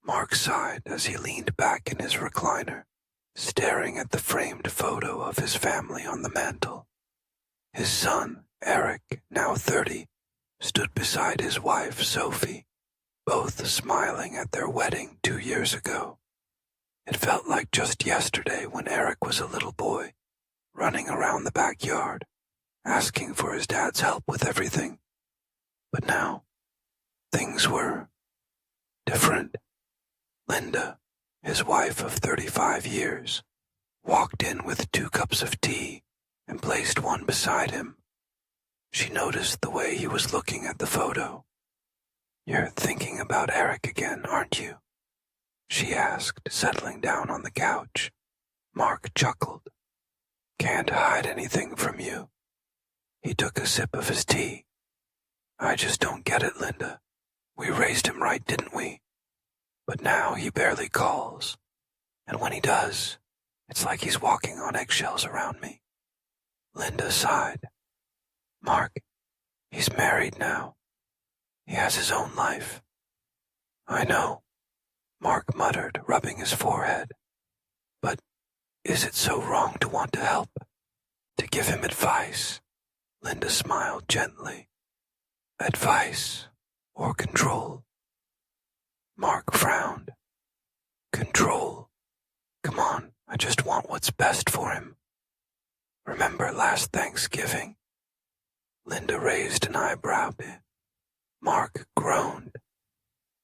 Mark sighed as he leaned back in his recliner, staring at the framed photo of his family on the mantel. His son, Eric, now 30, stood beside his wife, Sophie, both smiling at their wedding 2 years ago. It felt like just yesterday when Eric was a little boy, running around the backyard, asking for his dad's help with everything. But now, things were different. Linda, his wife of 35 years, walked in with 2 cups of tea and placed one beside him. She noticed the way he was looking at the photo. "You're thinking about Eric again, aren't you?" she asked, settling down on the couch. Mark chuckled. "Can't hide anything from you." He took a sip of his tea. "I just don't get it, Linda. We raised him right, didn't we? But now he barely calls. And when he does, it's like he's walking on eggshells around me." Linda sighed. "Mark, he's married now. He has his own life." "I know," Mark muttered, rubbing his forehead. "But is it so wrong to want to help? To give him advice?" Linda smiled gently. "Advice or control?" Mark frowned. "Control. Come on, I just want what's best for him. Remember last Thanksgiving?" Linda raised an eyebrow. Mark groaned.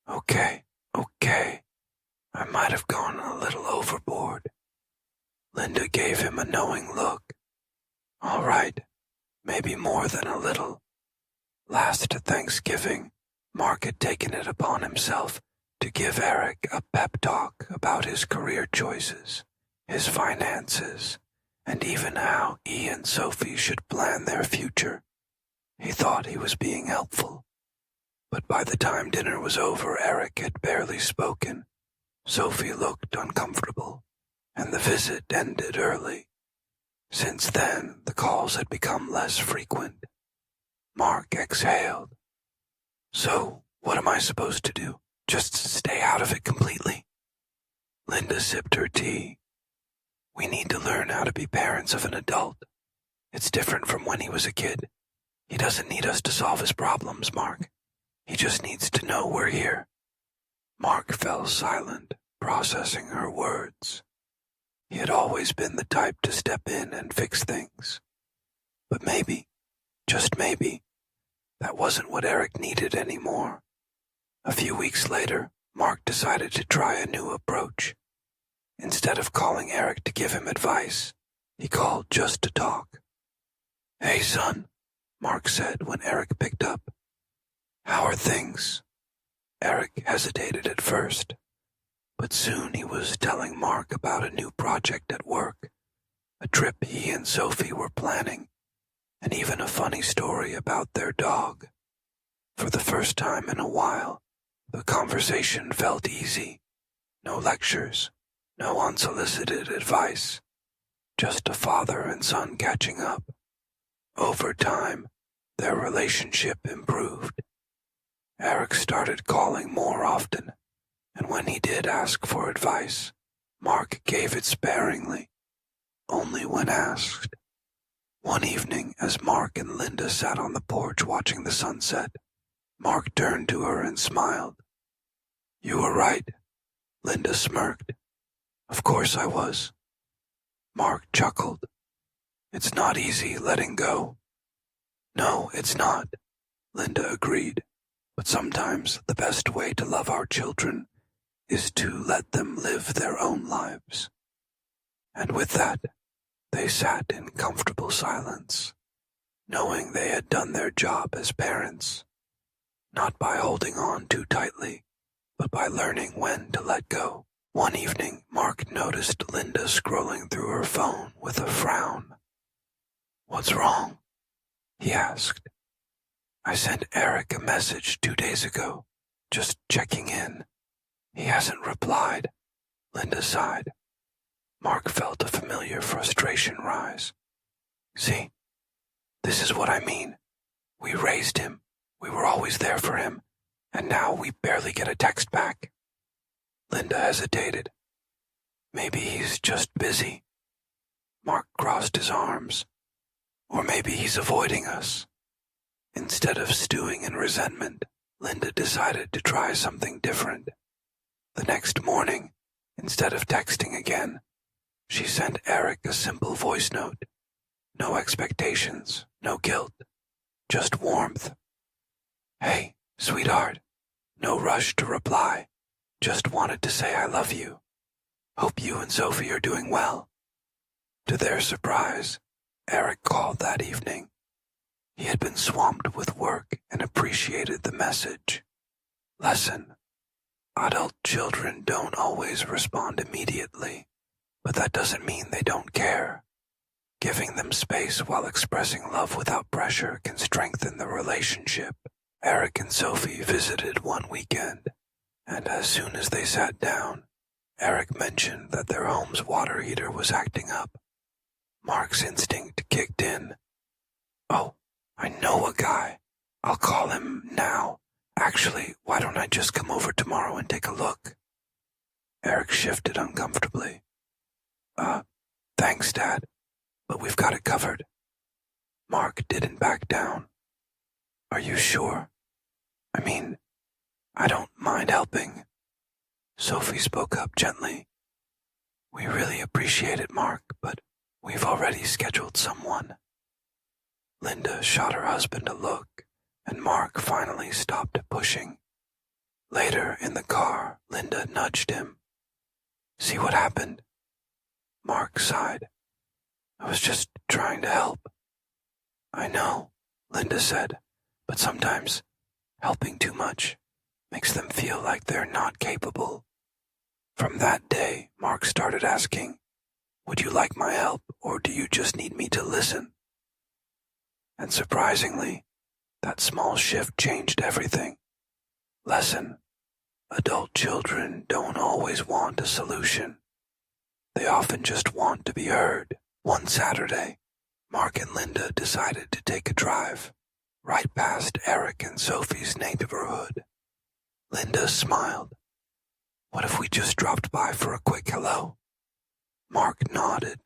Okay, I might have gone a little overboard." Linda gave him a knowing look. "All right, maybe more than a little." Last Thanksgiving, Mark had taken it upon himself to give Eric a pep talk about his career choices, his finances, and even how he and Sophie should plan their future. He thought he was being helpful. But by the time dinner was over, Eric had barely spoken. Sophie looked uncomfortable, and the visit ended early. Since then, the calls had become less frequent. Mark exhaled. "So, what am I supposed to do? Just stay out of it completely?" Linda sipped her tea. "We need to learn how to be parents of an adult. It's different from when he was a kid. He doesn't need us to solve his problems, Mark. He just needs to know we're here." Mark fell silent, processing her words. He had always been the type to step in and fix things. But maybe, just maybe, that wasn't what Eric needed anymore. A few weeks later, Mark decided to try a new approach. Instead of calling Eric to give him advice, he called just to talk. "Hey, son," Mark said when Eric picked up. "How are things?" Eric hesitated at first, but soon he was telling Mark about a new project at work, a trip he and Sophie were planning, and even a funny story about their dog. For the first time in a while, the conversation felt easy. No lectures, no unsolicited advice, just a father and son catching up. Over time, their relationship improved. Eric started calling more often, and when he did ask for advice, Mark gave it sparingly, only when asked. One evening, as Mark and Linda sat on the porch watching the sunset, Mark turned to her and smiled. "You were right," Linda smirked. "Of course I was." Mark chuckled. "It's not easy letting go." "No, it's not," Linda agreed. "But sometimes the best way to love our children is to let them live their own lives." And with that, they sat in comfortable silence, knowing they had done their job as parents, not by holding on too tightly, but by learning when to let go. One evening, Mark noticed Linda scrolling through her phone with a frown. "What's wrong?" he asked. "I sent Eric a message 2 days ago, just checking in. He hasn't replied," Linda sighed. Mark felt a familiar frustration rise. "See, this is what I mean. We raised him. We were always there for him, and now we barely get a text back." Linda hesitated. Maybe he's just busy. Mark crossed his arms. Or maybe he's avoiding us. Instead of stewing in resentment, Linda decided to try something different. The next morning, instead of texting again, she sent Eric a simple voice note. No expectations, no guilt, just warmth. Hey, sweetheart, no rush to reply. Just wanted to say I love you. Hope you and Sophie are doing well. To their surprise, Eric called that evening. He had been swamped with work and appreciated the message. Lesson: adult children don't always respond immediately, but that doesn't mean they don't care. Giving them space while expressing love without pressure can strengthen the relationship. Eric and Sophie visited one weekend, and as soon as they sat down, Eric mentioned that their home's water heater was acting up. Mark's instinct kicked in. Oh, I know a guy. I'll call him now. Actually, why don't I just come over tomorrow and take a look? Eric shifted uncomfortably. Thanks, Dad, but we've got it covered. Mark didn't back down. Are you sure? I mean, I don't mind helping. Sophie spoke up gently. We really appreciate it, Mark, but we've already scheduled someone. Linda shot her husband a look, and Mark finally stopped pushing. Later, in the car, Linda nudged him. See what happened? Mark sighed. I was just trying to help. I know, Linda said, but sometimes helping too much makes them feel like they're not capable. From that day, Mark started asking, would you like my help, or do you just need me to listen? And surprisingly, that small shift changed everything. Lesson: adult children don't always want a solution. They often just want to be heard. One Saturday, Mark and Linda decided to take a drive, right past Eric and Sophie's neighborhood. Linda smiled. What if we just dropped by for a quick hello? Mark nodded.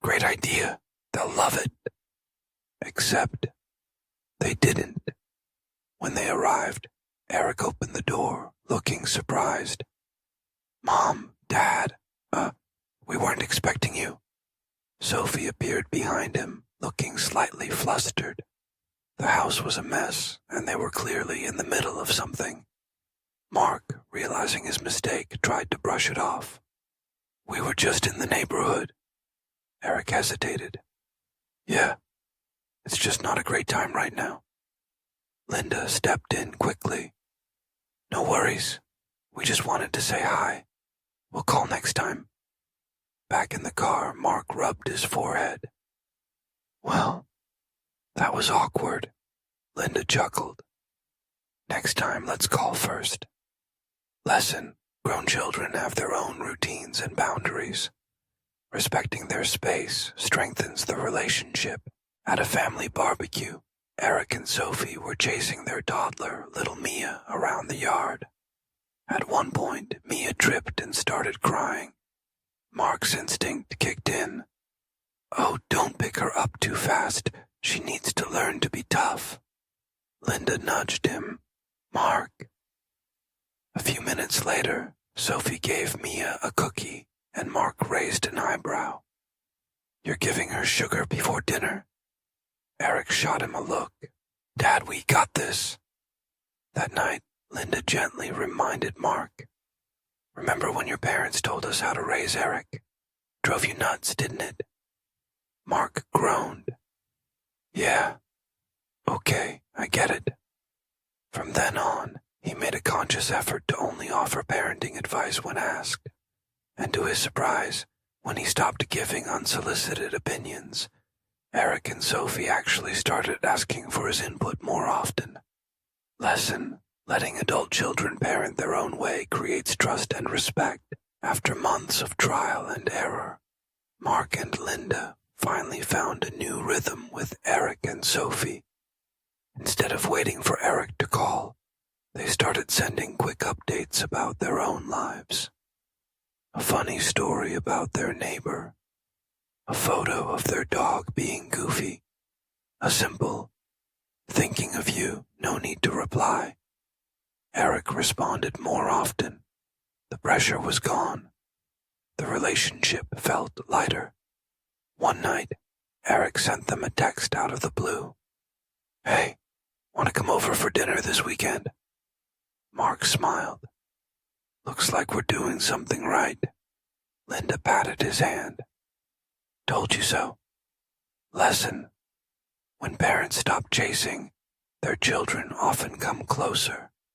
Great idea. They'll love it. Except they didn't. When they arrived, Eric opened the door, looking surprised. Mom, Dad, we weren't expecting you. Sophie appeared behind him, looking slightly flustered. The house was a mess, and they were clearly in the middle of something. Mark, realizing his mistake, tried to brush it off. We were just in the neighborhood. Eric hesitated. Yeah, it's just not a great time right now. Linda stepped in quickly. No worries. We just wanted to say hi. We'll call next time. Back in the car, Mark rubbed his forehead. Well, that was awkward. Linda chuckled. Next time, let's call first. Lesson: grown children have their own routines and boundaries. Respecting their space strengthens the relationship. At a family barbecue, Eric and Sophie were chasing their toddler, little Mia, around the yard. At one point, Mia tripped and started crying. Mark's instinct kicked in. Oh, don't pick her up too fast. She needs to learn to be tough. Linda nudged him. Mark. A few minutes later, Sophie gave Mia a cookie, and Mark raised an eyebrow. You're giving her sugar before dinner? Eric shot him a look. Dad, we got this. That night, Linda gently reminded Mark. Remember when your parents told us how to raise Eric? Drove you nuts, didn't it? Mark groaned. Yeah. Okay, I get it. From then on, he made a conscious effort to only offer parenting advice when asked. And to his surprise, when he stopped giving unsolicited opinions, Eric and Sophie actually started asking for his input more often. Lesson: letting adult children parent their own way creates trust and respect. After months of trial and error, Mark and Linda finally found a new rhythm with Eric and Sophie. Instead of waiting for Eric to call, they started sending quick updates about their own lives. a funny story about their neighbor, a photo of their dog being goofy, a simple, "thinking of you, no need to reply." Eric responded more often. The pressure was gone. The relationship felt lighter. One night, Eric sent them a text out of the blue. "Hey, want to come over for dinner this weekend?" Mark smiled. "Looks like we're doing something right." Linda patted his hand. "Told you so." Lesson: when parents stop chasing, their children often come closer.